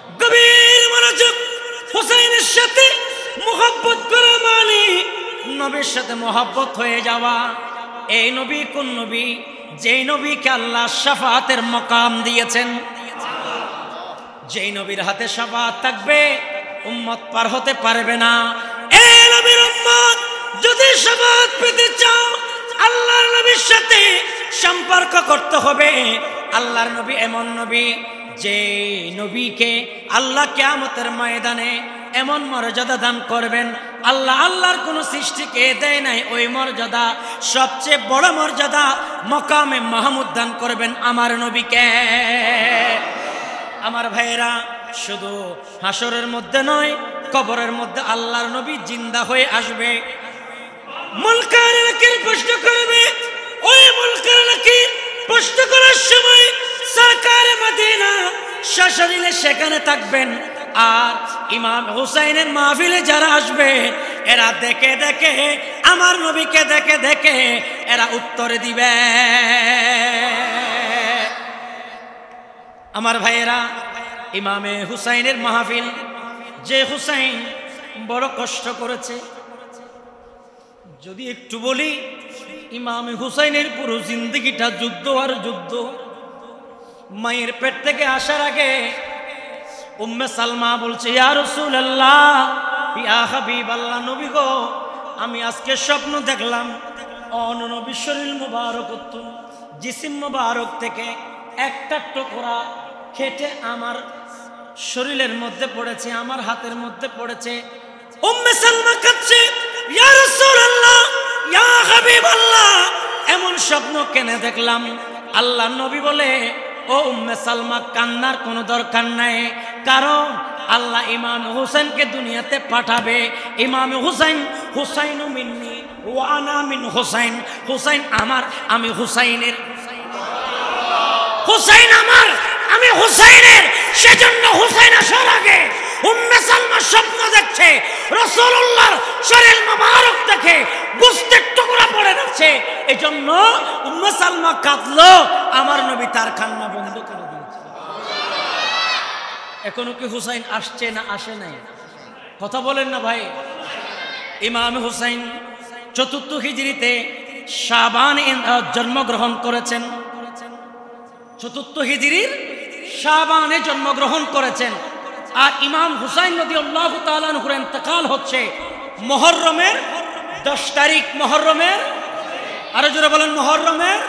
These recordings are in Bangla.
গভীর মনোযোগ। হুসাইনের সাথে মোহাব্বত করা মানে নবীর সাথে মোহাব্বত হয়ে যাওয়া। এই নবী কোন নবী? যেই নবীকে আল্লাহ শাফাতের মাকাম দিয়েছেন, যেই নবীর হাতে শাফাত থাকবে উম্মত পার হতে পারবে না। এই নবীর উম্মত যদি শাফাত পেতে চাও, আল্লাহর নবীর সাথে সম্পর্ক করতে হবে। আল্লাহর নবী এমন নবী যে নবীকে আল্লাহ কিয়ামতের ময়দানে এমন মর্যাদা দান করবেন, আল্লাহর কোন সৃষ্টিকে দেয় নাই ওই মর্যাদা। সবচেয়ে বড় মর্যাদা মকামে মাহমুদ দান করবেন আমার নবীকে। আমার ভাইয়েরা, শুধু হাসরের মধ্যে নয়, কবরের মধ্যে আল্লাহর নবী জিন্দা হয়ে আসবে। মুনকার নাকির প্রশ্ন করবে। ওই মুনকার নাকির প্রশ্ন করার সময় সরকার মদিনা সশরীরে সেখানে থাকবেন। আর ইমাম হুসাইনের মাহফিলে যারা আসবে, এরা দেখে দেখে আমার নবীকে দেখে দেখে এরা উত্তর দিবে। আমার ভাইয়েরা, ইমামে হুসাইনের মাহফিল, যে হুসাইন বড় কষ্ট করেছে। যদি একটু বলি, ইমামে হুসাইনের পুরো জিন্দগিটা যুদ্ধ আর যুদ্ধ। মায়ের পেট থেকে আসার আগে উম্মে সালমা বলছে, ইয়া রাসূলুল্লাহ, ইয়া হাবিবাল্লাহ, নবী গো, আমি আজকে স্বপ্ন দেখলাম নবীর শরীর মুবারক, জিসিম মুবারক থেকে একটা টুকরা খেটে আমার শরীরের মধ্যে পড়েছে, আমার হাতের মধ্যে পড়েছে। উম্মে সালমা কাঁদছে, ইয়া রাসূলুল্লাহ, ইয়া হাবিবাল্লাহ, এমন স্বপ্ন কেন দেখলাম? আল্লাহ নবী বলে, ও উম্মে সালমা, কান্নার কোনো দরকার নাই, কারণ আল্লাহ ইমাম হুসাইনকে দুনিয়াতে পাঠাবে। ইমাম হুসাইন, হুসাইনু মিন্নি ওয়া আনা মিন হুসাইন, হুসাইন আমার, আমি হুসাইনের, হুসাইন আমার, আমি হুসাইনের। সেজন্য হুসাইন আসার আগে উম্মে সালমা স্বপ্ন দেখছে, রাসূলুল্লাহর শরীর মুবারক দেখে গোশতের টুকরা পড়ে যাচ্ছে। এজন্য উম্মে সালমা কাঁদলো, আমার নবী তার কান্না বন্ধ করে দিয়েছে। এখনো কি হুসাইন আসছে না আসে নাই? কথা বলেন না ভাই। ইমাম হুসাইন ৪র্থ হিজরিতে শাবান জন্মগ্রহণ করেছেন। ৪র্থ হিজরির শাবানে জন্মগ্রহণ করেছেন। আর ইমাম হুসাইন রাদিয়াল্লাহু তাআলা আনহুর ইন্তেকাল হচ্ছে মুহররমের 10 তারিখ। মুহররমের, আরো জোরে বলেন, মুহররমের।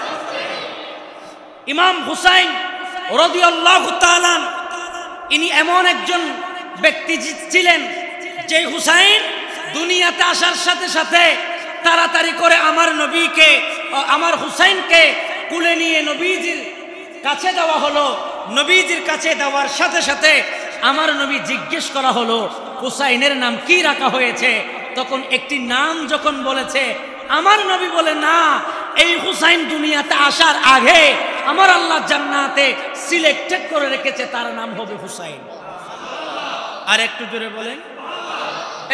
ইমাম হুসাইন রাদিয়াল্লাহু তাআলা ইনি এমন একজন ব্যক্তি ছিলেন যে হুসাইন দুনিয়াতে আসার সাথে সাথে তাড়াতাড়ি করে আমার নবীকে, আমার হুসাইনকে কুলে নিয়ে নবীজির কাছে দেওয়া হলো। নবীজির কাছে দেওয়ার সাথে সাথে আমার নবী জিজ্ঞেস করা হলো, হুসাইনের নাম কি রাখা হয়েছে? তখন একটি নাম যখন বলেছে, আমার নবী বলে, না, এই হুসাইন দুনিয়াতে আসার আগে আমার আল্লাহ জান্নাতে সিলেক্টেড করে রেখেছে, তার নাম হবে হুসাইন। আর একটু জোরে বলেন।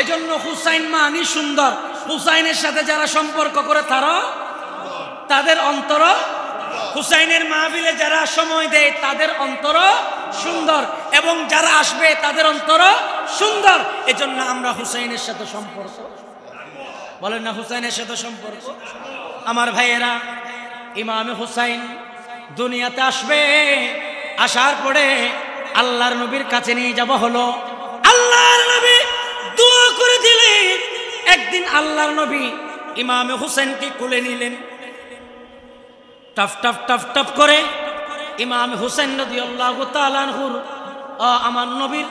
এজন্য হুসাইন মানি সুন্দর। হুসাইনের সাথে যারা সম্পর্ক করে তাদের অন্তর, হুসাইনের মাহফিলে যারা সময় দেয় তাদের অন্তর সুন্দর, এবং যারা আসবে তাদের অন্তর সুন্দর। এজন্য আমরা হুসাইনের সাথে সম্পর্ক, বলেন না, হুসাইনের সাথে সম্পর্ক। আমার ভাইয়েরা, ইমামে হুসাইন দুনিয়াতে আসবে। আসার পরে আল্লাহর নবীর কাছে নিয়ে যাওয়া হলো। আল্লাহর নবী দোয়া করে দিলেন। একদিন আল্লাহর নবী ইমামে হুসাইনকে কোলে নিলেন। টফ টফ টফ টফ করে ইমাম হুসাইন রাদিয়াল্লাহু তাআলা আনহুর, আমার নবীর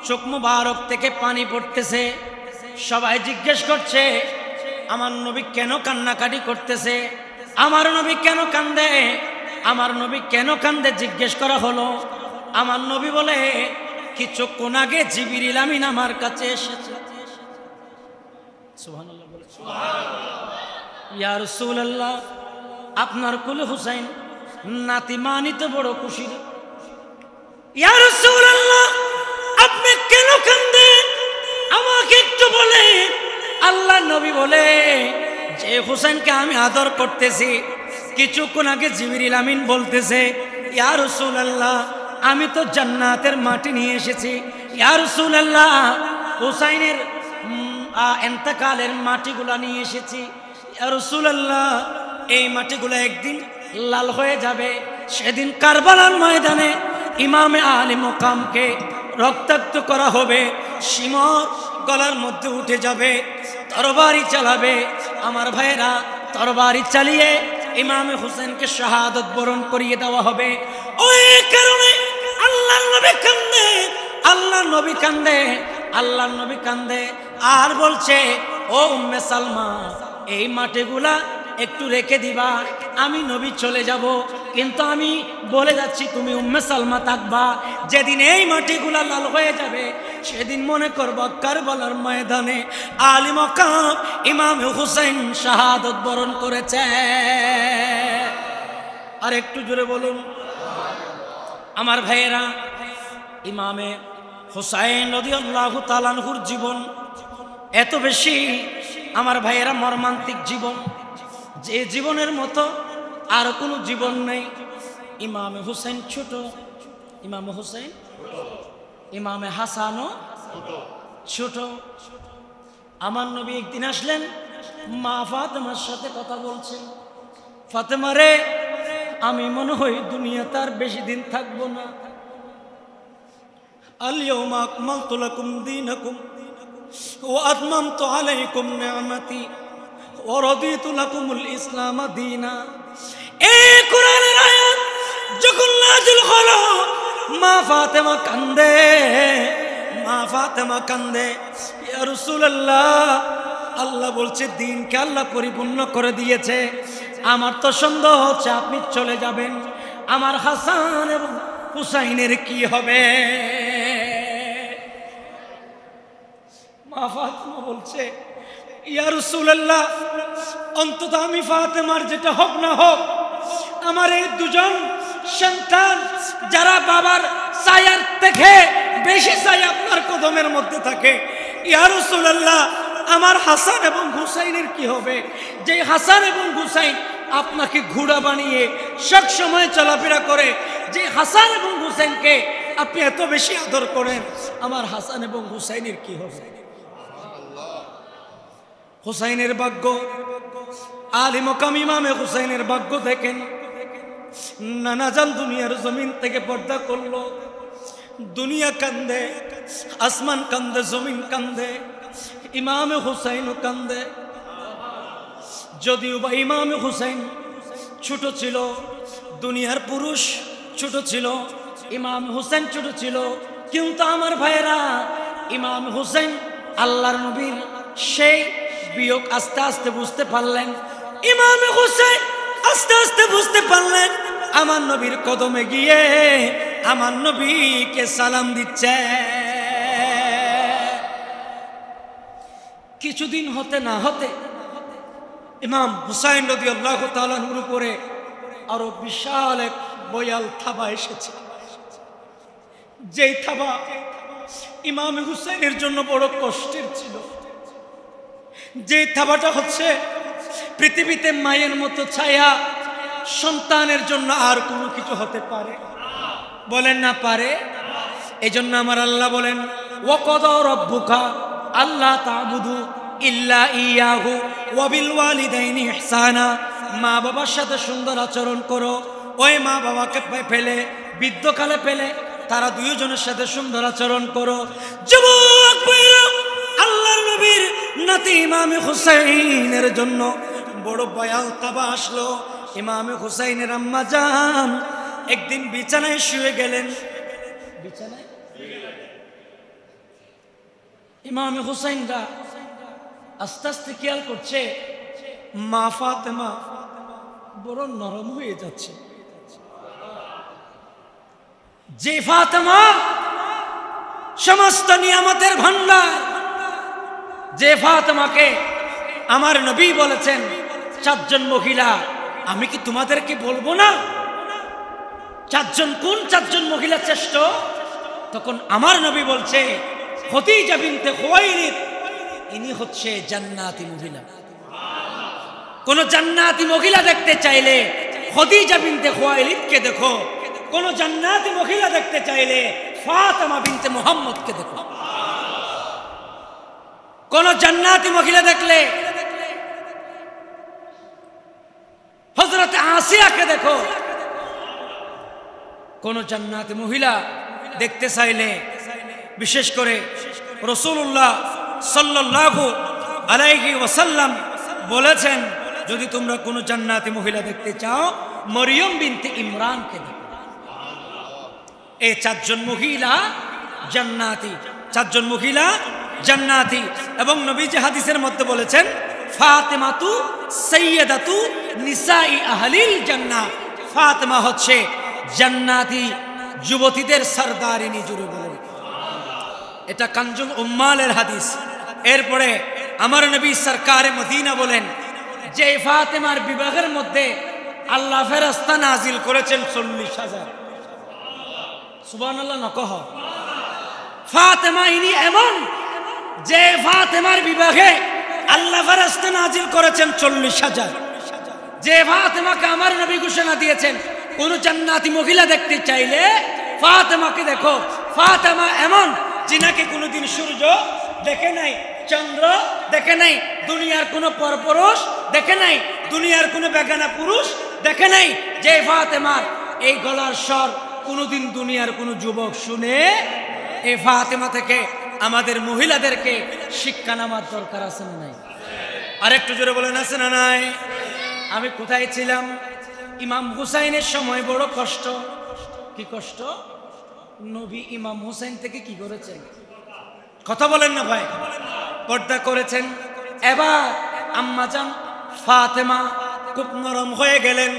চোখ মুবারক থেকে পানি পড়তেছে। সবাই জিজ্ঞেস করছে, আমার নবী কেন কান্নাকাটি করতেছে? আমার নবী কেন কান্দে? আমার নবী কেন কান্দে জিজ্ঞেস করা হলো। আমার নবী বলে, কিছুক্ষণ আগে জিবরিল আমিন আমার কাছে এসেছে। সুবহানাল্লাহ বলে, সুবহানাল্লাহ। ইয়া রাসূলুল্লাহ, আপনার কুলে হুসাইন নাতি মানি তো বড় খুশি। ইয়া রাসূলুল্লাহ, আপনি কেন কান্দেন? আমাকে একটু বলে। আল্লাহ নবী বলে, যে হুসাইনকে আমি আদর করতেছি, কিছুক্ষণ আগে জিবরিল আমিন বলতেছে, ইয়া রাসূলুল্লাহ, আমি তো জান্নাতের মাটি নিয়ে এসেছি। ইয়া রাসূলুল্লাহ, হুসাইনের ইন্তেকালের মাটিগুলা নিয়ে এসেছি। ইয়া রাসূলুল্লাহ, এই মাটিগুলো একদিন লাল হয়ে যাবে। সেদিন কারবালার ময়দানে ইমামে আলী মুকামকে রক্তাক্ত করা হবে, শিমর গলার মধ্যে উঠে যাবে, তরবারি চালাবে। আমার ভাইয়েরা, তরবারি চালিয়ে ইমামে হুসেনকে শাহাদত বরণ করিয়ে দেওয়া হবে। ওই কারণে আল্লাহর নবী কান্দে, আল্লাহর নবী কান্দে, আল্লাহর নবী কান্দে আর বলছে, ও উম্মে সালমা, এই মাটিগুলা একটু রেখে দিবা, আমি নবী চলে যাব, কিন্তু আমি বলে যাচ্ছি তুমি উম্মে সালমা থাকবা। যেদিন এই মাটিগুলা লাল হয়ে যাবে সেদিন মনে করব কারবালার ময়দানে আলী মাকাম ইমাম হুসাইন শাহাদত বরণ করেছে। আর একটু জোরে বলুন। আমার ভাইয়েরা, ইমামে হুসাইন রাদিয়াল্লাহু তাআলা আনহুর জীবন এত বেশি আমার ভাইয়েরা মর্মান্তিক জীবন, যে জীবনের মতো আর কোনো জীবন নেই। ইমামে হুসাইন ছোট, ইমামে হুসাইন, ইমামে হাসানও ছোট। আমার নবী একদিন আসলেন, মা ফাতেমার সাথে কথা বলছেন, ফাতেমা রে, আমি মনে হয় দুনিয়াতে আর বেশি দিন থাকবো না। আল ইয়াউমা আকমালতু লাকুম দীনাকুম ওয়া আতমামতু আলাইকুম নি'মাতি ওয়া রাদিতু লাকুমুল ইসলাম দীনা। এই কোরআনের আয়াত যখন নাযিল হলো, মা ফাতেমা কান্দে, মা ফাতেমা কান্দে। ইয়া রাসূলুল্লাহ, আল্লাহ বলছে দ্বীনকে আল্লাহ পরিপূর্ণ করে দিয়েছে, আমার তো সন্দেহ হচ্ছে আপনি চলে যাবেন, আমার হাসান এবং হুসাইনের কি হবে? মা ফাতেমা বলছে, ইয়া রাসূলুল্লাহ, অন্তত আমি ফাতেমার যেটা হোক না হোক, আমার এই দুজন সন্তান যারা বাবার ছায়ার থেকে বেশি ছায়া আপনার কদমের মধ্যে থাকে, ইয়া রাসূলুল্লাহ, আমার হাসান এবং হুসাইনের কি হবে? যে হাসান এবং হুসাইন আপনাকে ঘোড়া বানিয়ে সব সময় চলাফেরা করে, যে হাসান এবং হুসাইনকে আপনি এত বেশি আদর করেন, আমার হাসান এবং হুসাইনের কি হবে? হুসাইনের ভাগ্য, আলী মাকাম ইমামে হুসাইনের ভাগ্য দেখেন। নানা জান দুনিয়ার জমিন থেকে পর্দা করলো, দুনিয়া কান্দে, আসমান কান্দে, জমিন কান্দে, ইমামে হুসাইনও কান্দে। যদিও বা ইমামে হুসাইন ছোট ছিল, দুনিয়ার পুরুষ ছোট ছিল, ইমাম হুসাইন ছোট ছিল, কিন্তু আমার ভাইয়েরা, ইমাম হুসাইন আল্লাহর নবীর সেই বিয়োগ আস্তে আস্তে বুঝতে পারলেন। ইমাম হুসাইন আস্তে আস্তে বুঝতে পারলেন, আমার নবীর কদমে গিয়ে আমার নবীকে সালাম দিচ্ছে। কিছুদিন হতে না হতে ইমাম হুসাইন রাদিয়াল্লাহু তাআলা আনহুর উপরে আরো বিশাল এক বয়াল থাবা এসেছে। যেই থাবা ইমাম হুসাইনের জন্য বড় কষ্টের ছিল। যে থাবাটা হচ্ছে, পৃথিবীতে মায়ের মতো ছায়া সন্তানের জন্য আর কোনো কিছু হতে পারে? বলেন না পারে? এই জন্য আমার আল্লাহ বলেন, ওয়া কাদা রাব্বুকা আল্লা তা'বুদু ইল্লা ইয়াহু ওয়া বিল ওয়ালিদাইনি ইহসানা। মা বাবার সাথে সুন্দর আচরণ করো। ওই মা বাবাকে ফেলে, বৃদ্ধকালে ফেলে, তারা দুইজনের সাথে সুন্দর আচরণ করো। যুবক ভাইরা, আল্লাহর নবীর নাতি ইমামে হুসাইনের জন্য বড় ভয়াল তাবা আসলো। ইমামে হুসাইনের আম্মা জান একদিন বিছানায় শুয়ে গেলেন। বিছানায় ইমামে হুসাইনরা আস্তে আস্তে খেয়াল করছে মা ফাতেমা বড় নরম হয়ে যাচ্ছে। যে ফাতেমা সমস্ত নিয়ামতের ভান্ডার, যে ফাতেমাকে আমার নবী বলেছেন চারজন মহিলা, আমি কি তোমাদেরকে বলবো না চারজন কোন চারজন মহিলা শ্রেষ্ঠ? তখন আমার নবী বলছে খদিজা বিনতে খুয়াইলিদ, ইনি হচ্ছে জান্নাতি মহিলা। কোন জান্নাতি মহিলা দেখতে চাইলে খদিজা বিনতে খুয়াইলিদকে দেখো। কোন জান্নাতি মহিলা দেখতে চাইলে ফাতেমা বিনতে মুহাম্মদকে দেখো। কোন জান্নাতি মহিলা দেখলে হযরত আসিয়াকে দেখো। কোন জান্নাতি মহিলা দেখতে চাইলে বিশেষ করে রাসূলুল্লাহ সাল্লাল্লাহু আলাইহি ওয়াসাল্লাম বলেছেন, যদি তোমরা কোন জান্নাতি মহিলা দেখতে চাও মরিয়ম বিনতে ইমরানকে দেখো। এই চারজন মহিলা জান্নাতি, চারজন মহিলা জান্নাতি। এবং নবীজি হাদিসের মধ্যে বলেছেন, ফাতেমাতু সাইয়্যিদাতু নিসাই আহলিল জান্নাহ, ফাতেমা হচ্ছে জান্নাতি যুবতীদের সরদারিনী। জুড়ে বলেন, এটা কানজুল উম্মালের হাদিস। এরপরে আমার নবী সরকারে মদিনা বলেন যে ফাতেমার বিবাহের মধ্যে আল্লাহ ফেরেশতা নাজিল করেছেন 40,000। সুবহানাল্লাহ না কহ। ফাতেমা ইনি এমন যে ফাতেমার বিবাহে আল্লাহ ফেরেশতা নাজিল করেছেন 40,000। যে ফাতেমাকে আমার নবী ঘোষণা দিয়েছেন, কোন জান্নাতি মহিলা দেখতে চাইলে ফাতেমাকে দেখো। ফাতেমা এমন যিনাকে কোনোদিন সূর্য দেখে নাই, চন্দ্র দেখে নাই, দুনিয়ার কোনো পরপুরুষ দেখে নাই, দুনিয়ার কোনো বেগানা পুরুষ দেখে নাই। যে ফাতেমার এই গলার স্বর কোনোদিন দুনিয়ার কোনো যুবক শুনে। এই ফাতেমা থেকে আমাদের মহিলাদেরকে শিক্ষা নেওয়ার দরকার আছে না নাই? আরেকটু জোরে বলেন, আছে না নাই? আমি কোথায় ছিলাম? ইমাম হুসাইনের সময় বড় কষ্ট। কি কষ্ট? নবী ইমাম হুসাইন থেকে কি করেছেন? কথা বলেন না ভাই। পর্দা করেছেন। এবার আম্মাজান ফাতেমা খুব নরম হয়ে গেলেন।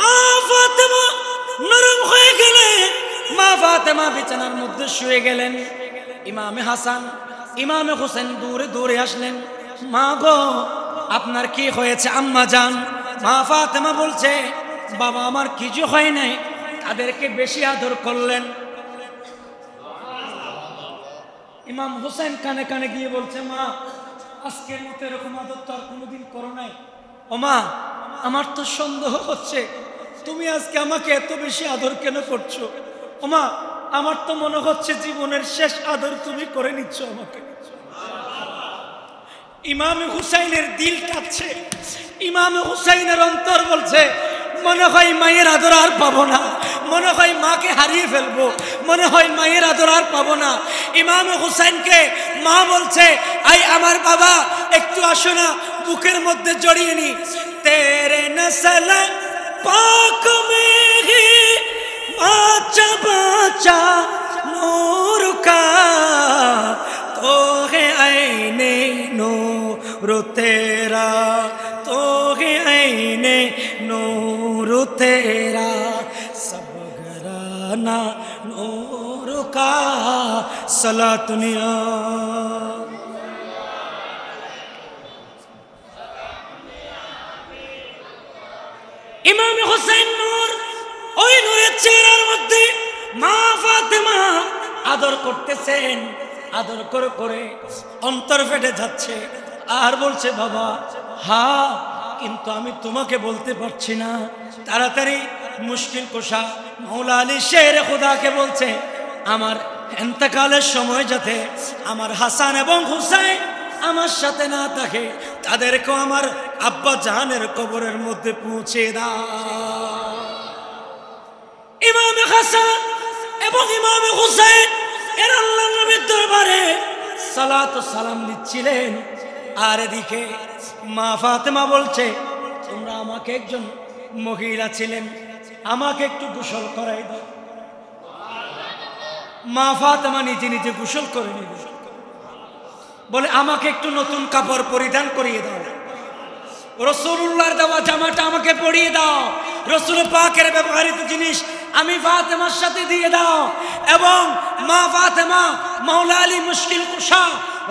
মা ফাতেমা নরম হয়ে গেলেন। মা ফাতেমা বিছানার মধ্যে শুয়ে গেলেন। ইমামে হাসান ইমামে হোসেন দূরে দূরে আসলেন। মা গো, আপনার কি হয়েছে আম্মাজান? মা ফাতেমা বলছে, বাবা আমার কিছু হয় নাই। তাদেরকে বেশি আদর করলেন। ইমাম হোসেন কানে কানে গিয়ে বলছে, মা আজকের মতো এরকম আদর তো আর কোনোদিন করো নাই। ও মা, আমার তো সন্দেহ হচ্ছে তুমি আজকে আমাকে এত বেশি আদর কেন করছো? ও মা, আমার তো মনে হচ্ছে জীবনের শেষ আদর তুমি করে নিচ্ছ আমাকে। ইমামে হুসাইনের দিল কাঁপছে। ইমামে হুসাইনের অন্তর বলছে, মনে হয় মায়ের আদর আর পাবো না, মনে হয় মাকে হারিয়ে ফেলবো, মনে হয় মায়ের আদর আর পাবো না। ইমামে হুসাইনকে মা বলছে, আই আমার বাবা একটু আসো না, বুকের মধ্যে জড়িয়ে নি। তেরে নসল পাক মে হি বাঁচা বাঁচা নূর কা তো হে আইনে নূর তেরা, তো হে আইনে नूर तेरा सब घराना नूर का सला दुनिया। इमाम हुसैन नूर ওই নূরের চেহারার মধ্যে মা ফাতেমা আদর করতেছেন। আদর করে করে অন্তর ফেটে যাচ্ছে। আর বলছে, বাবা হ্যাঁ, কিন্তু আমি তোমাকে বলতে পারছি না। তাড়াতাড়ি মুশকিল কোষা মৌলা আলী শের খুদাকে বলছে, আমার ইন্তেকালের সময় যাতে আমার হাসান এবং হুসাইন আমার সাথে না থাকে, তাদেরকেও আমার আব্বা জানের কবরের মধ্যে পৌঁছে দাও। ইমাম হাসান এবং ইমাম হুসাইন এর আল্লাহর নবীর দরবারে সালাত ও সালাম দিচ্ছিলেন। আর এদিকে মা ফাতেমা বলছে, তোমরা আমাকে একজন মহিলা ছিলেন, আমাকে একটু গোসল করাই দাও। মা ফাতেমা নিজে নিজে গোসল করে নিল। বলে, আমাকে একটু নতুন কাপড় পরিধান করিয়ে দাও। রাসূলুল্লাহর দেওয়া জামাটা আমাকে পরিয়ে দাও। রাসূল পাকের ব্যবহৃত জিনিস আমি ফাতেমার সাথে দিয়ে দাও। এবং মা ফাতেমা মাওলা আলী মুশকিল কুশা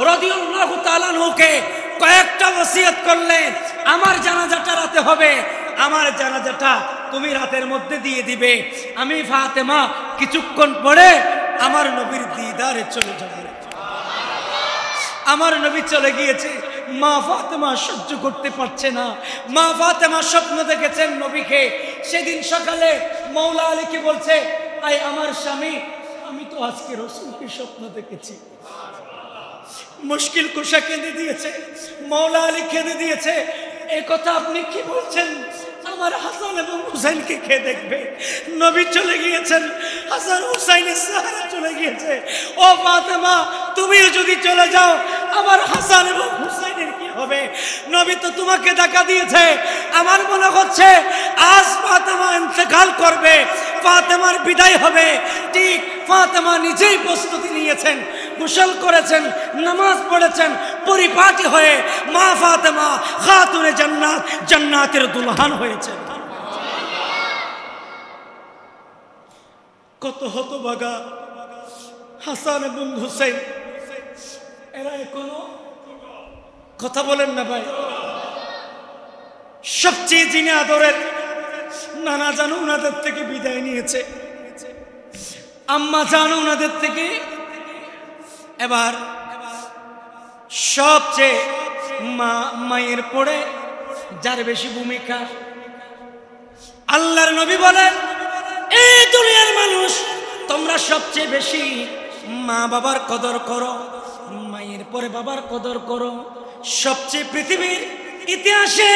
রাদিয়াল্লাহু তাআলা আনহুকে কয়েকটা ওসিয়ত করলেন, আমার জানাজাটা রাতে হবে, আমার জানাজাটা তুমি রাতের মধ্যে দিয়ে দিবে। আমি ফাতেমা কিছুক্ষণ পরে আমার নবীর দিদারে চলে যাব। আমার নবী চলে গিয়েছে। মা ফাতেমা সহ্য করতে পারছে না। মা ফাতেমা স্বপ্ন দেখেছেন নবীকে। সেদিন সকালে মৌলা আলীকে বলছে, আই আমার স্বামী, আমি তো আজকে রাসূলকে স্বপ্ন দেখেছি। মুশকিল কুশা কেঁদে দিয়েছে, মওলা আলী কেঁদে দিয়েছে। এই কথা আপনি কি বলছেন? আমার হাসান এবং হুসাইনকে কে দেখবে? নবী চলে গিয়েছেন, হাসান হুসাইনের সাহারা চলে গিয়েছে। ও ফাতেমা, তুমিও যদি চলে যাও আমার হাসান এবং হুসাইনের কি হবে? নবী তো তোমাকে দেখা দিয়েছে। আমার মনে হচ্ছে আজ ফাতেমা ইন্তেকাল করবে, ফাতেমার বিদায় হবে। ঠিক ফাতেমা নিজেই প্রস্তুতি নিয়েছেন, গোসল করেছেন, নামাজ পড়েছেন, পরিপাটি হয়ে মা ফাতেমা খাতুনে জান্নাত, জান্নাতের দুলহান হয়েছে। কত হতভাগা হাসান এবং হুসাইন, এরা এখনো কথা বলেন না ভাই। সবচেয়ে যিনি আদরের, নানা জানো ওনাদের থেকে বিদায় নিয়েছে, আম্মা জানো ওনাদের থেকে। এবার সবচেয়ে মায়ের পরে যার বেশি ভূমিকা, আল্লাহর নবী বলেন, এই দুনিয়ার মানুষ তোমরা সবচেয়ে বেশি মা বাবার কদর করো, মায়ের পরে বাবার কদর করো। সবচেয়ে পৃথিবীর ইতিহাসে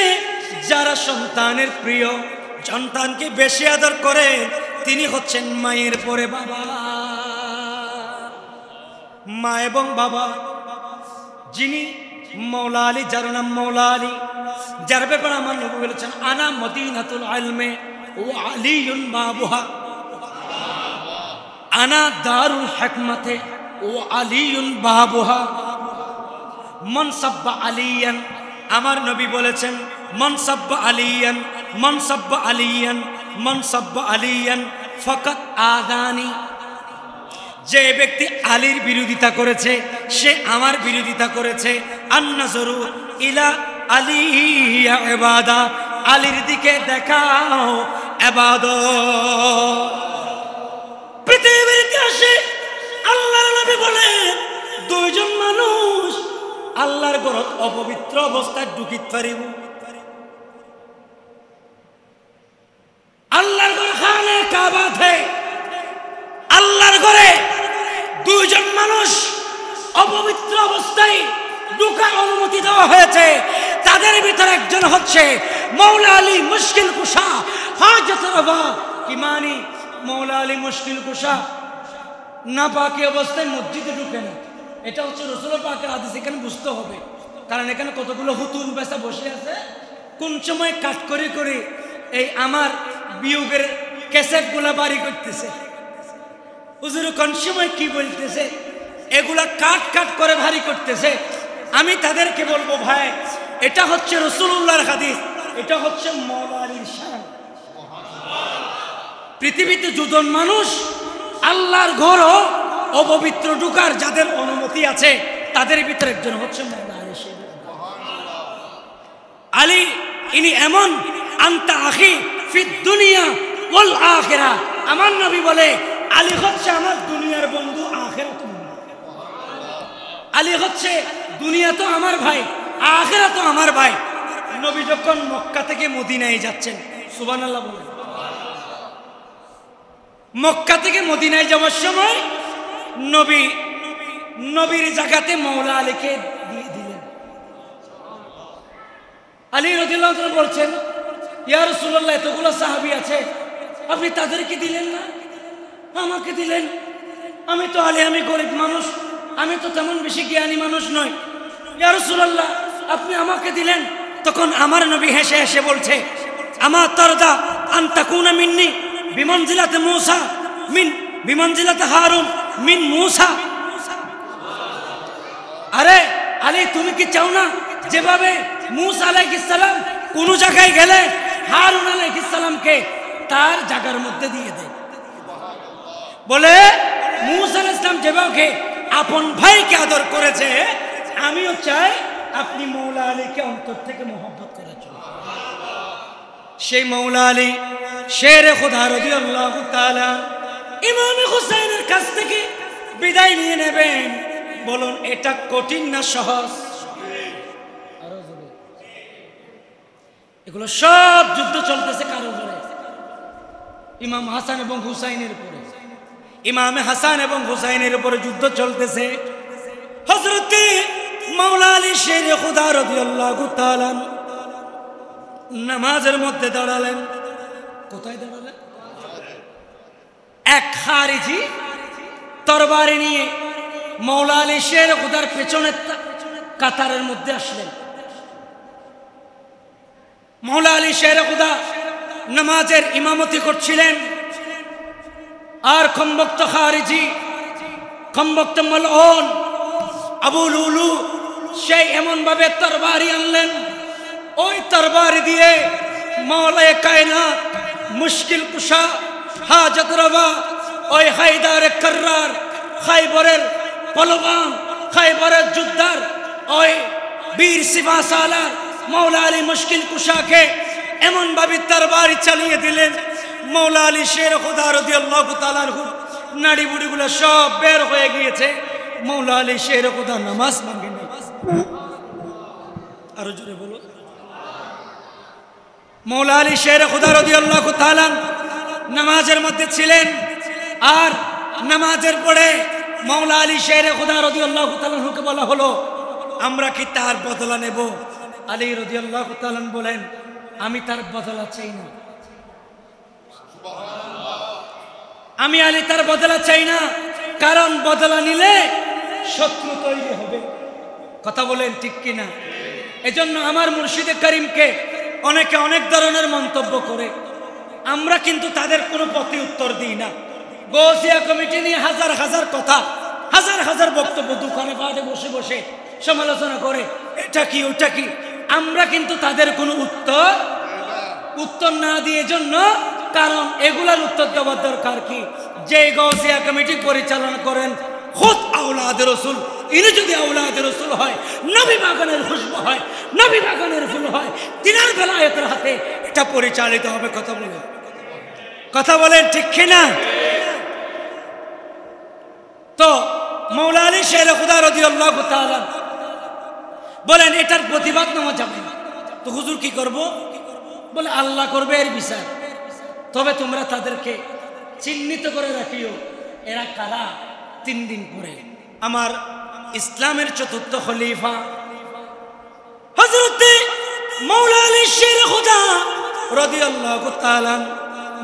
যারা সন্তানের প্রিয়, সন্তানকে বেশি আদর করে, তিনি হচ্ছেন মায়ের পরে বাবা। মা এবং বাবা, যিনি মওলা আলী, যার নাম মওলা আলী, যার ব্যাপারে আমার নবী বলেছেন, আনা মদিনাতুল ইলমে ওয়া আলিয়ুন বাবুহা, আনা দারুল হিকমতে ওয়া আলিয়ুন বাবুহা। মান সাব্বা আলিয়ান, আমার নবী বলেছেন, মান সাব্বা আলিয়ান, মান সাব্বা আলিয়ান, মান সাব্বা আলিয়ান ফাকাত আদানি। যে ব্যক্তি আলীর বিরোধিতা করেছে সে আমার বিরোধিতা করেছে। আন-নাযরু ইলা আলী ইবাদা, আলীর দিকে দেখাও ইবাদত। পৃথিবীর ইতিহাসে আল্লাহর নবী বলেন, দুইজন মানুষ আল্লাহর ঘরত অপবিত্র অবস্থায় ঢুকিতে পারিব। আল্লাহর ঘর খানে কাবা থে, আল্লাহর ঘরে দুইজন মানুষ অপবিত্র অবস্থায় ঢোকার অনুমতি দেওয়া হয়েছে। তাদের ভিতরে একজন হচ্ছে মওলা আলী মুশকিল কুশা, হাজত রফা। কি মানি? মওলা আলী মুশকিল কুশা না পাকি অবস্থায় মসজিদে ঢুকে না। এটা হচ্ছে রাসূল পাকের হাদিস, এখানে বুঝতে হবে। কারণ এখানে কতগুলো হুতুম পেশা বসে আছে, কোন সময় কাট করে করে এই আমার বিয়োগের ক্যাসেটগুলা বাড়ি করতেছে। হুজুর কোন সময় কি বলতেছে, এগুলা কাট কাট করে ভারী করতেছে। আমি তাদেরকে বলবো, ভাই এটা হচ্ছে রাসূলুল্লাহর হাদিস, এটা হচ্ছে মওলা আলীর শান। পৃথিবীতে দুজন মানুষ আল্লাহর ঘরও অপবিত্র ঢুকার যাদের অনুমতি আছে, তাদের ভিতরে একজন হচ্ছে মওলা আলী। আলী ইনি এমন, আনতা আখি ফিদ দুনিয়া ওয়াল আখিরাহ। আমার নবী বলে, আলী হচ্ছে আমার দুনিয়ার বন্ধু, আখিরাত বন্ধু। আলী হচ্ছে দুনিয়া তো আমার ভাই, আখিরাত তো আমার ভাই। নবী যখন মক্কা থেকে মদিনায় যাচ্ছেন, সুবহানাল্লাহ বলেন, মক্কা থেকে মদিনায় যাওয়ার সময় নবীর জায়গাতে মওলা আলীকে দিয়ে দিলেন। আলী রাদিয়াল্লাহু তাআলা বলছেন, ইয়া রাসূলুল্লাহ, এতগুলো সাহাবী আছে, আপনি তাদেরকে দিলেন না, আমাকে দিলেন। আমি তো আলী, আমি গরিব মানুষ, আমি তো তেমন বেশি জ্ঞানী মানুষ নই। ইয়া রাসূলুল্লাহ, আপনি আমাকে দিলেন। তখন আমার নবী হেসে হেসে বলছে, আমা তারদা আন তাকুনা মিন্নি বিমানজিলাতে মূসা মিন বিমানজিলাতে হারুন মিন মূসা। আরে আলী, তুমি কি চাও না যেভাবে মূসা আলাইহিস সালাম কোন জায়গায় গেলে হারুন আলাইহিস সালামকে তার জায়গার মধ্যে দিয়ে দেয়? বলে মূসা আলাইহিস সালাম যেভাবে আপন ভাইকে আদর করেছে, আমিও চাই আপনি মওলা আলীকে অন্তর থেকে মহব্বত করার জন্য। সেই মওলা আলী শেরে খোদা রাদিয়াল্লাহু তাআলা ইমাম হুসাইনের কাছ থেকে বিদায় নিয়ে নেবেন। বলুন, এটা কঠিন না সহজ? এগুলো সব যুদ্ধ চলতেছে কারো উপরে, ইমাম হাসান এবং হুসাইনের উপরে। ইমামে হাসান এবং হুসাইনের উপরে যুদ্ধ চলতেছে। হযরত মাওলা আলী শের খুদা রাদিয়াল্লাহু তাআলা নামাজের মধ্যে দাঁড়ালেন। কোথায় দাঁড়ালেন? এক খারিজি তরবারি নিয়ে মাওলা আলী শের খুদার পেছনের কাতারের মধ্যে আসলেন। মাওলা আলী শের খুদা নামাজের ইমামতি করছিলেন, আর কমবক্ত খারিজি, কমবক্ত মালউন আবু লুলু সেই এমন ভাবে তরবারি আনলেন, ওই তরবারি দিয়ে মাওলায়ে কায়নাত, মুশকিল কুশা, হাজত রওয়া, ওই হায়দার কর্রার, খাইবরের পলওয়ান, খাইবরের যুদ্ধার, ওই বীর সিপা সালার মাওলা আলী মুশকিল কুশাকে এমন ভাবে তরবারি চালিয়ে দিলেন, মাওলা আলী শের খুদা রাদিয়াল্লাহু তাআলা নাড়ি বুড়িগুলো সব বের হয়ে গিয়েছে। মাওলা আলী শের খুদা নামাজ ভাঙেন। আরো জোরে বলো। মাওলা আলী শের খুদা রাদিয়াল্লাহু তাআলা নামাজের মধ্যে ছিলেন, আর নামাজের পরে মাওলা আলী শের খুদা রাদিয়াল্লাহু তাআলাকে বলা হলো, আমরা কি তার বদলা নেব? আলী রাদিয়াল্লাহু তাআলা বলেন, আমি তার বদলা চাই না। আমি আলী তার বদলা চাই না, কারণ বদলা নিলে শত্রু তৈরি হবে। কথা বলেন ঠিক কিনা? এজন্য আমার মুর্শিদে করিমকে অনেকে অনেক ধরনের মন্তব্য করে, আমরা কিন্তু তাদের কোনো প্রতি উত্তর দিই না। গৌসিয়া কমিটি নিয়ে হাজার হাজার কথা, হাজার হাজার বক্তব্য দোকানে বাদে বসে বসে সমালোচনা করে, এটা কি ওটা কি। আমরা কিন্তু তাদের কোনো উত্তর না দিয়ে জন্য, কারণ এগুলার উত্তর দেওয়ার দরকার কি? যে গৌসিয়া কমিটি পরিচালনা করেন খুদ আওলাদে রাসূল, ইনি যদি আওলাদে রাসূল হয়, নবী বাগানের খুশবু হয়, নবী বাগানের ফুল হয়, তিনার বেলায়েতের হাতে এটা পরিচালিত হবে। কথা বলেন ঠিক কিনা? তো মাওলা আলী শের খুদা রাদিয়াল্লাহু তাআলা বলেন এটার প্রতিবাদ নেওয়া যাবে না। তো হুজুর কি করব? বলে আল্লাহ করবে এর বিচার, তবে তোমরা তাদেরকে চিহ্নিত করে রাখিও এরা কারা। 3 দিন পরে আমার ইসলামের চতুর্থ খলিফা হযরত মাওলা আলী শের খুদা রাদিয়াল্লাহু তাআলা,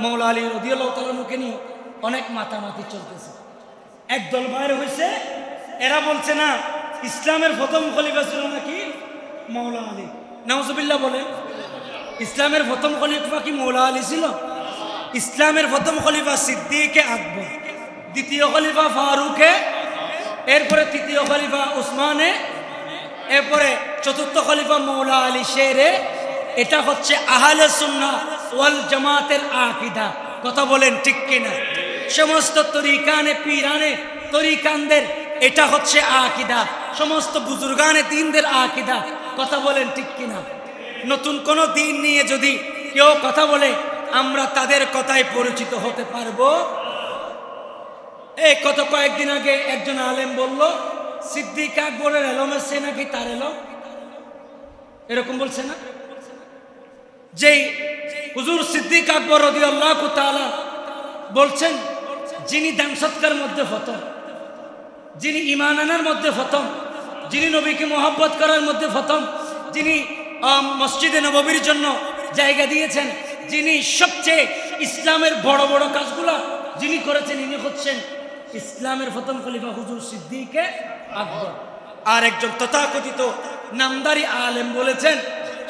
মাওলা আলী রাদিয়াল্লাহু তাআলাকে নিয়ে অনেক মাতামাতি চলতেছে। একদল বাইরে হয়েছে, এরা বলছে না ইসলামের প্রথম খলিফা ছিল নাকি মাওলা আলী। নাউজুবিল্লাহ বলেন। ইসলামের প্রথম খলিফা কি মাওলা আলী ছিল? ইসলামের প্রথম খলিফা সিদ্দিকে আকবর, দ্বিতীয় খলিফা ফারুকে, এরপরে তৃতীয় খলিফা উসমানে, এরপরে চতুর্থ খলিফা মাওলা আলী শেরে। এটা হচ্ছে আহলে সুন্নাহ ওয়াল জামাতের আকীদা। কথা বলেন ঠিক কিনা? সমস্ত তরিকানে পীরানে তরিকানদের এটা হচ্ছে আকীদা, সমস্ত বুজুর্গানে দ্বীনদের আকীদা। কথা বলেন ঠিক কিনা? নতুন কোন দিন নিয়ে যদি কেউ কথা বলে, আমরা তাদের কথায় পরিচিত হতে পারবো। এই কত কয়েকদিন আগে একজন আলেম বলল, সিদ্দিক আকবরের এলমের সে নাকি তার এলম, এরকম বলছে না? যেই হুজুর সিদ্দিক আকবর রাদিয়াল্লাহু তাআলা বলছেন, যিনি দান সৎকার মধ্যে প্রথম, যিনি ঈমান আনার মধ্যে প্রথম, যিনি নবীকে মহব্বত করার মধ্যে প্রথম, যিনি মসজিদে নববীর জন্য জায়গা দিয়েছেন, যিনি সবচেয়ে ইসলামের বড় বড় কাজগুলা যিনি করেছেন, ইনি হচ্ছেন ইসলামের প্রথম খলিফা হুজুর সিদ্দিকে আকবর। আর একজন তথাকথিত নামদারি আলেম বলেছেন,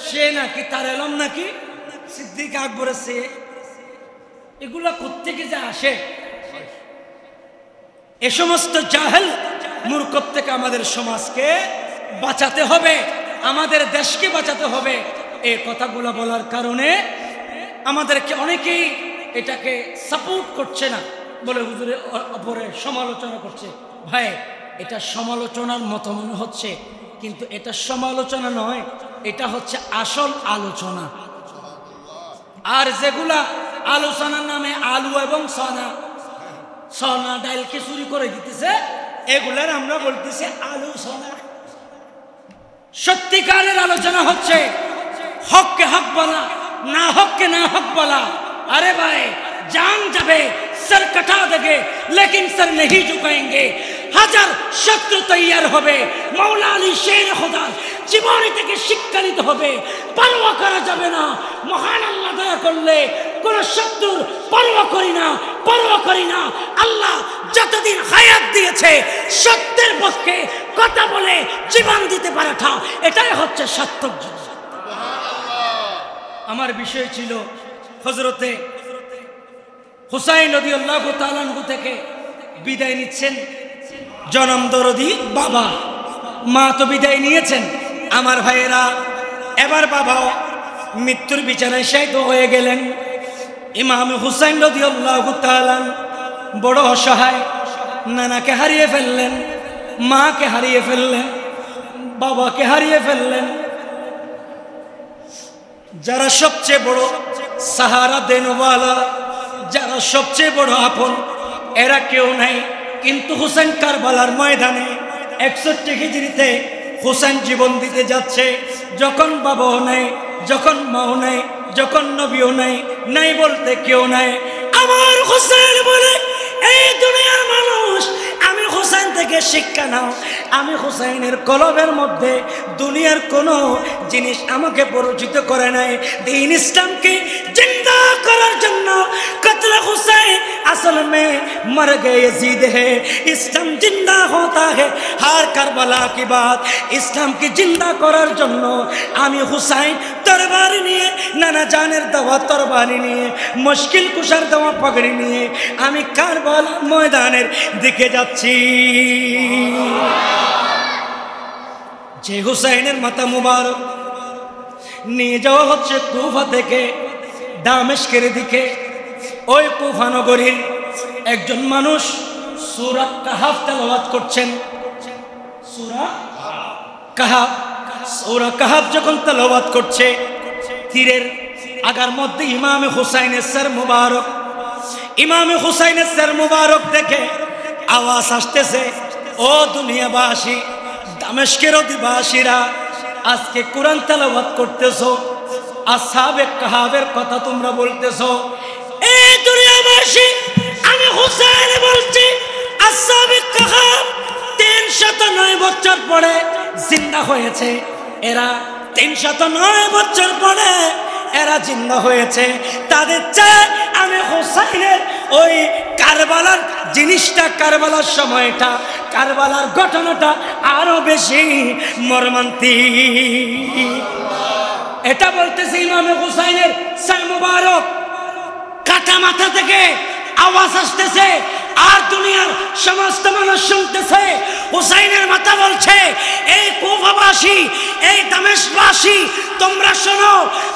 সে নাকি তার এলম নাকি সিদ্দিক আকবরের সে। এগুলা কোত্থেকে যে আসে? এ সমস্ত জাহেল মূর্খব থেকে আমাদের সমাজকে বাঁচাতে হবে, আমাদের দেশকে বাঁচাতে হবে। এই কথাগুলো বলার কারণে আমাদেরকে অনেকেই এটাকে সাপোর্ট করছে না, বলে হুজুরের উপরে সমালোচনা করছে। ভাই, এটা সমালোচনার মতো মনে হচ্ছে, কিন্তু এটা সমালোচনা নয়, এটা হচ্ছে আসল আলোচনা। আর যেগুলা আলোচনার নামে আলু এবং সোনা ডাইলকে চুরি করে দিতেছে, এগুলার আমরা বলতেছি আলোচনা। সত্যিকারের আলোচনা হচ্ছে হককে হক বলা, না হককে না হক বলা। আরে ভাই, জান যাবে, सर कटा देंगे लेकिन सर नहीं झुकाएंगे। হাজার শত্রু তৈয়ার হবে, মাওলা আলী শের খোদা জীবনী থেকে শিক্ষা নিতে হবে। পরোয়া করা যাবে না, মহান আল্লাহ দয়া করলে কোন শত্রুর পরোয়া করি না, পরোয়া করি না। আল্লাহ যতদিন হায়াত দিয়েছে সত্যের পক্ষে কথা বলে জীবন দিতে পারাটা, এটাই হচ্ছে সত্য। আমার বিষয় ছিল হযরতে হুসাইন রাদিয়াল্লাহু তাআলা আনহু থেকে বিদায় নিচ্ছেন জনম দরদি বাবা। মা তো বিদায় নিয়েছেন, আমার ভাইয়েরা এবার বাবাও মৃত্যুর বিছানায় শায়িত হয়ে গেলেন। ইমাম হুসাইন রাদিয়াল্লাহু তাআলা বড় অসহায়, নানাকে হারিয়ে ফেললেন, মাকে হারিয়ে ফেললেন, বাবাকে হারিয়ে ফেললেন। যারা সবচেয়ে বড় সাহারা দেনওয়ালা, যারা সবচেয়ে বড় আপন, এরা কেউ নাই। কিন্তু হুসেন কারবালার ময়দানে 61 হিজরিতে হুসেন জীবন দিতে যাচ্ছে। যখন বাবাও নাই, যখন মাও নাই, যখন নবীও নাই, নাই বলতে কেউ নাই। আমার হুসেন বলে, এই দুনিয়ার মানুষ আমি হুসেন থেকে শিক্ষা নাও। আমি হুসাইনের কলবের মধ্যে দুনিয়ার কোনো জিনিস আমাকে পরিচিত করে নাই। দ্বীন ইসলামকে জিন্দা করার জন্য কতল হুসাইন असल में मर गए यजीद है, इस्लाम जिंदा होता है हर करबला की बात। इस्लाम की जिंदा करार জন্য আমি হুসাইন তরবারি নিয়ে, নানা জানের দেওয়া তরবারি নিয়ে, মুশকিল কুশার দেওয়া পাগড়ি নিয়ে আমি কারবালা ময়দানের দিকে যাচ্ছি। যে হুসাইনের মাথা মুবারক নিয়ে যাওয়া হচ্ছে কুফা থেকে দামেস্কের দিকে। ওই কুফা নগরীর একজন মানুষ সূরা কাহাফ তেলাওয়াত করছেন। সূরা কাহাফ যখন তেলাওয়াত করছে, তীরের আগার মধ্যে ইমাম হুসাইনের সর মুবারক, ইমাম হুসাইনের সর মুবারক দেখে আওয়াজ আসতেছে, ও দুনিয়াবাসী, দামেস্কের অধিবাসীরা, আজকে কোরআন তেলাওয়াত করতেছো, আসহাবে কাহাফের কথা তোমরা বলতেছো। এই দুনিয়াবাসী, আমি হুসাইন বলছি, আসহাবে কাহাফ 309 বছর পরে জিন্দা হয়েছে। এরা 309 বছর পরে এরা জিন্দা হয়েছে। তাদের চেয়ে আমি হুসাইনের ওই কারবালার জিনিসটা, কারবালার সময়টা, কারবালার ঘটনাটা আরো বেশি মর্মান্তিক। এটা বলতেছে ইমাম হুসাইনের সর মুবারক, কাটা মাথা থেকে আওয়াজ আসতেছে আর দুনিয়ার সমস্ত মানুষ শুনতেছে। হুসাইনের মাথা বলছে, এই কুফাবাসী, এই দামেস্কবাসী, তোমরা শোনো,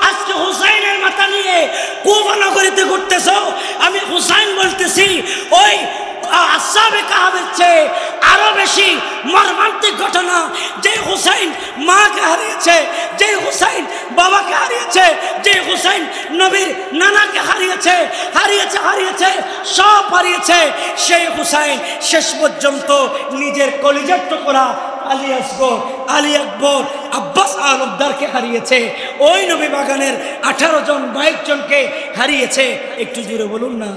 আজকে হুসাইনের মাথা নিয়ে কুফা নগরীতে ঘুরতেছো। আমি হুসাইন বলতেছি, ওই আসহাবে কাহাফের চেয়ে আরো বেশি মর্মান্তিক ঘটনা। যে হুসাইন মাকে হারিয়েছে, যে হুসাইন বাবাকে হারিয়েছে, যে হুসাইন নবীর নানাকে হারিয়েছে, হারিয়েছে হারিয়েছে সব হারিয়েছে, সেই হুসাইন শেষ পর্যন্ত নিজের কলিজার টুকরা আলী আসগর, আলী আকবর, আব্বাস আলমদারকে হারিয়েছে। ওই নবী বাগানের 18 জন 22 জনকে হারিয়েছে। একটু জোরে বলুন না।